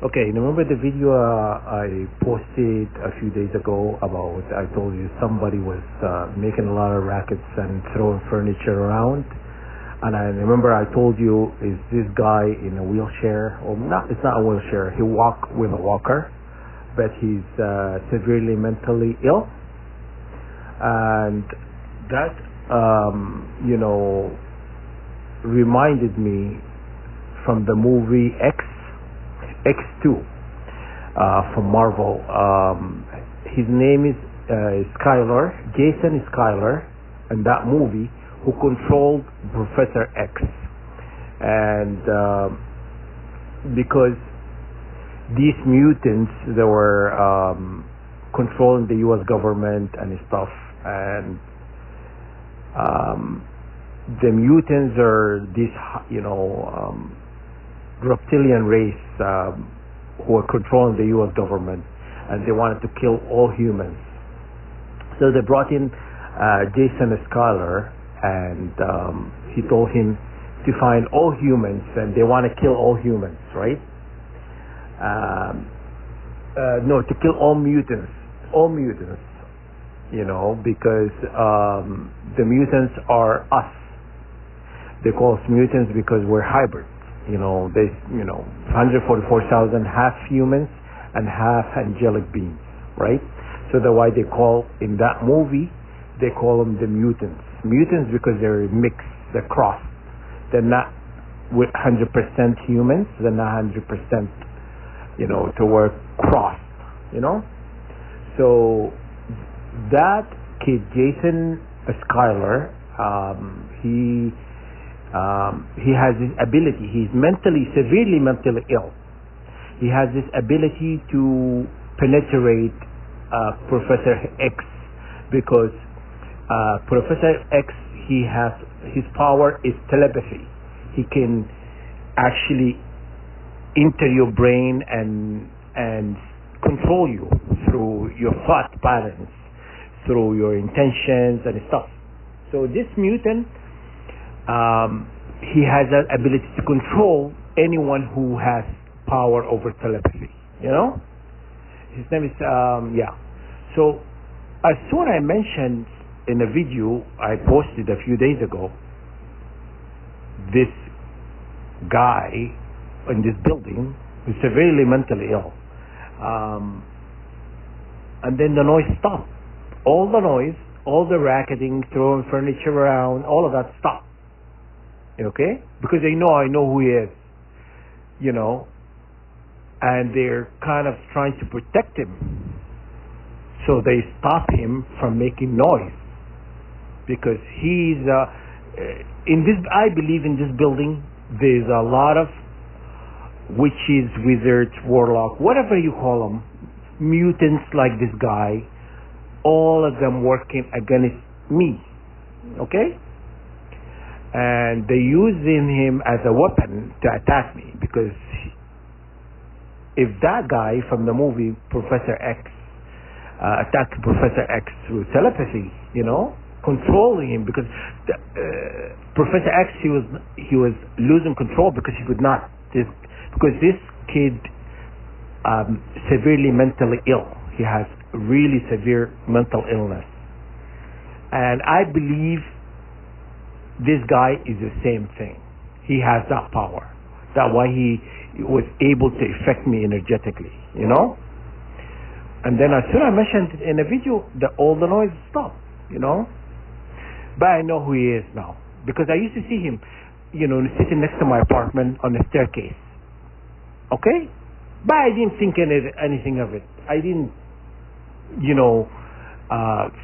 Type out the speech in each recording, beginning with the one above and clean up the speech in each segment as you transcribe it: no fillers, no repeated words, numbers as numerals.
Okay, remember the video I posted a few days ago about, I told you somebody was making a lot of rackets and throwing furniture around? And I remember I told you, is this guy in a wheelchair? Or not, it's not a wheelchair. He walks with a walker, but he's severely mentally ill. And that, reminded me from the movie X2 from Marvel. His name is Skyler, Jason Skyler, in that movie, who controlled Professor X. And because these mutants, they were controlling the U.S. government and stuff, and the mutants are this, reptilian race who are controlling the U.S. government, and they wanted to kill all humans. So they brought in Jason Skyler, and he told him to find all humans, and they want to kill all humans, right? No, to kill all mutants, because the mutants are us. They call us mutants because we're hybrids. They, 144,000 half humans and half angelic beings, right? So that's why they call, in that movie, they call them the mutants. Mutants because they're mixed, they're crossed. They're not with 100% humans, they're not 100%, to work crossed, So that kid, Jason Skyler, he has this ability. He's severely mentally ill. He has this ability to penetrate Professor X, because Professor X, his power is telepathy. He can actually enter your brain and control you through your thought patterns, through your intentions and stuff. So this mutant, he has that ability to control anyone who has power over telepathy. His name is So as soon as I mentioned in a video I posted a few days ago, this guy in this building who's severely mentally ill, and then the noise stopped. All the noise, all the racketing, throwing furniture around, all of that stopped. Okay? Because I know who he is, and they're kind of trying to protect him. So they stop him from making noise, because he's I believe in this building there's a lot of witches, wizards, warlock, whatever you call them, mutants like this guy, all of them working against me. Okay? And they're using him as a weapon to attack me, because if that guy from the movie Professor X attacked Professor X through telepathy, controlling him, because Professor X, he was losing control because he could not, because this kid severely mentally ill. He has really severe mental illness, and I believe this guy is the same thing. He has that power. That's why he was able to affect me energetically, And then as soon as I mentioned it in a video, all the noise stopped, But I know who he is now, because I used to see him, sitting next to my apartment on the staircase. Okay? But I didn't think anything of it. I didn't,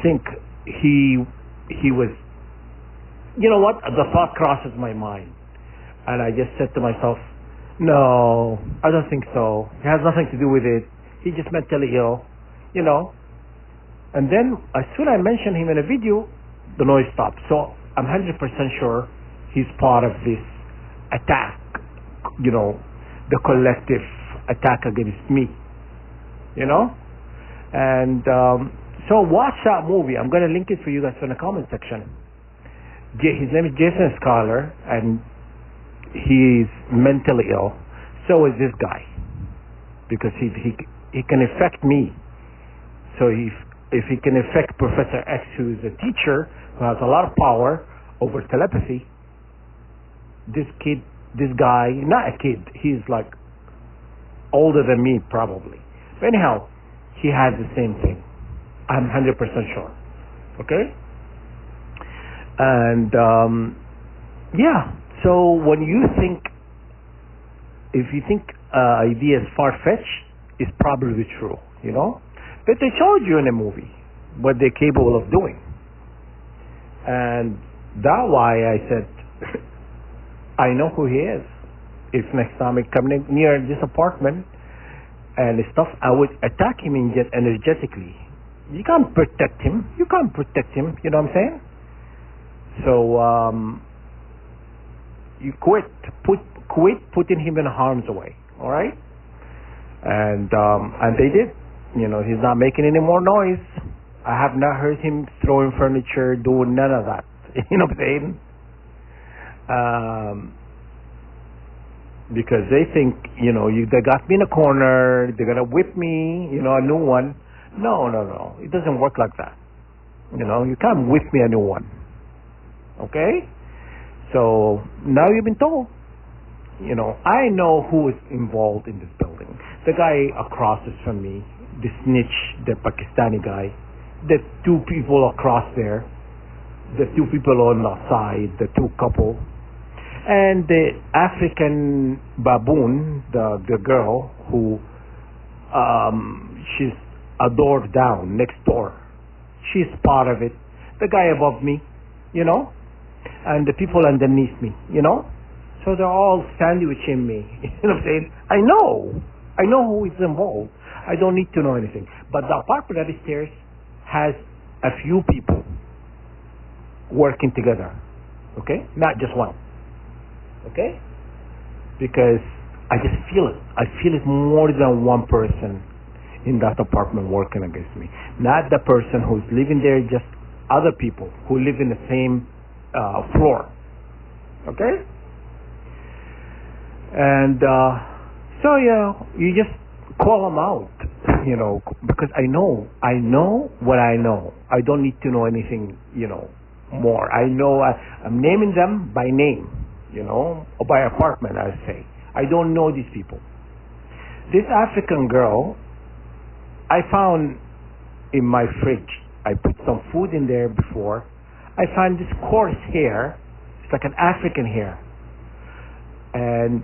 think he was. You know what? The thought crosses my mind, and I just said to myself, "No, I don't think so. It has nothing to do with it. He's just mentally ill, And then as soon as I mentioned him in a video, the noise stopped. So I'm 100% sure he's part of this attack, the collective attack against me, And so watch that movie. I'm going to link it for you guys in the comment section. His name is Jason Skyler, and he's mentally ill. So is this guy. because he can affect me. So if he can affect Professor X, who is a teacher who has a lot of power over telepathy, this guy, not a kid, he's like older than me probably. But anyhow, he has the same thing. I'm 100% sure. Okay? And yeah, so when you think, if you think idea is far-fetched, it's probably true, you know? But they showed you in a movie what they're capable of doing. And that's why I said, I know who he is. If next time I come near this apartment and stuff, I would attack him energetically. You can't protect him. You can't protect him. You know what I'm saying? So you quit putting him in harm's way. All right? And they did. You know, he's not making any more noise. I have not heard him throwing furniture, doing none of that. You know what I'm saying? Because they think, you know, they got me in a corner, they're gonna whip me, you know, a new one. No, it doesn't work like that. You know, you can't whip me a new one. Okay? So now you've been told. You know, I know who is involved in this building. The guy across is from me, the snitch, the Pakistani guy, the two people across there, the two people on the side, the two couple, and the African baboon, the girl who she's a door down next door. She's part of it. The guy above me, you know, and the people underneath me, you know. So they're all sandwiching me. You know what I'm saying? I know who is involved. I don't need to know anything. But the apartment upstairs has a few people working together. Okay? Not just one. Okay? Because I just feel it. I feel it more than one person in that apartment working against me. Not the person who's living there, just other people who live in the same floor. Okay? And so, yeah, you just call them out, you know, because I know what I know. I don't need to know anything, you know, more. I know I'm naming them by name, you know, or by apartment, I say. I don't know these people. This African girl, I found in my fridge. I put some food in there before. I found this coarse hair. It's like an African hair. And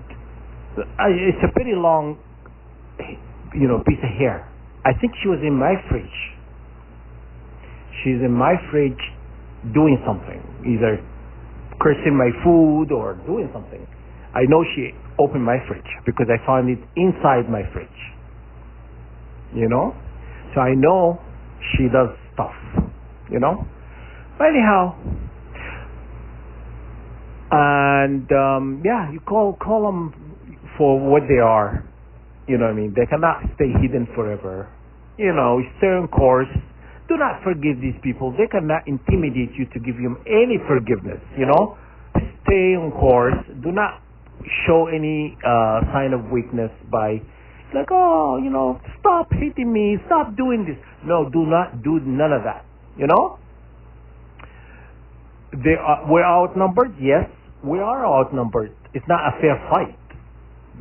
it's a pretty long, you know, piece of hair. I think she was in my fridge. She's in my fridge doing something, either cursing my food or doing something. I know she opened my fridge because I found it inside my fridge. You know? So I know she does stuff, you know? But anyhow, and yeah, you call them for what they are. You know what I mean? They cannot stay hidden forever. You know, stay on course. Do not forgive these people. They cannot intimidate you to give them any forgiveness, you know? Stay on course. Do not show any sign of weakness by, like, oh, you know, stop hitting me, stop doing this. No, do not do none of that, you know? We're outnumbered? Yes, we are outnumbered. It's not a fair fight.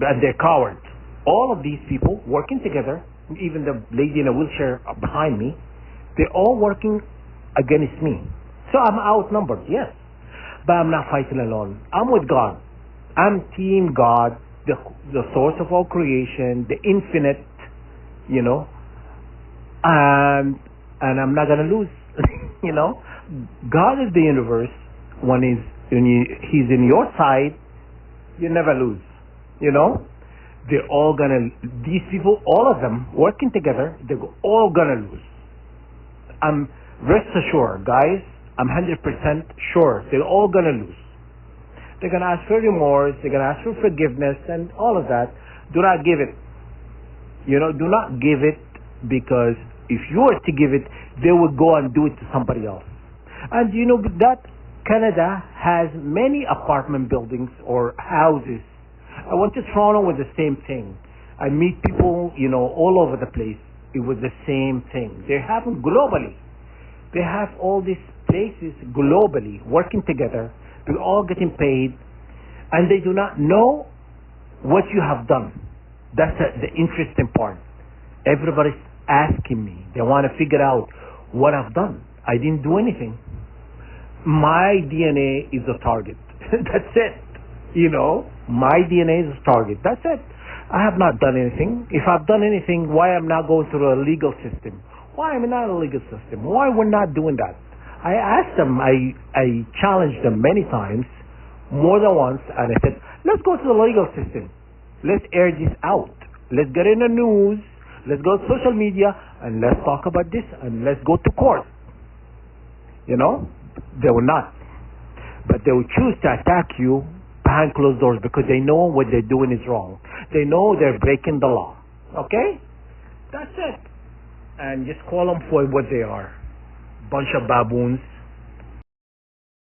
And they're cowards. All of these people working together, even the lady in a wheelchair behind me, they're all working against me. So I'm outnumbered, yes. But I'm not fighting alone. I'm with God. I'm Team God, the source of all creation, the infinite, you know. And I'm not going to lose, you know. God is the universe. When He's in your side, you never lose, you know. They're all these people, all of them working together, they're all gonna lose. I'm rest assured, guys, I'm 100% sure they're all gonna lose. They're gonna ask for remorse, they're gonna ask for forgiveness and all of that. Do not give it. You know, do not give it, because if you were to give it, they would go and do it to somebody else. And you know that Canada has many apartment buildings or houses. I went to Toronto with the same thing. I meet people, all over the place. It was the same thing. They happen globally. They have all these places globally working together. They're all getting paid, and they do not know what you have done. That's the interesting part. Everybody's asking me. They want to figure out what I've done. I didn't do anything. My DNA is a target. That's it. My DNA is a target. That's it. I have not done anything. If I've done anything, why am I not going through a legal system? Why am I not a legal system? Why we're not doing that? I asked them, I challenged them many times, more than once, and I said, let's go to the legal system. Let's air this out. Let's get in the news. Let's go to social media, and let's talk about this, and let's go to court. They will not. But they will choose to attack you behind closed doors because they know what they're doing is wrong. They know they're breaking the law. Okay? That's it. And just call them for what they are. Bunch of baboons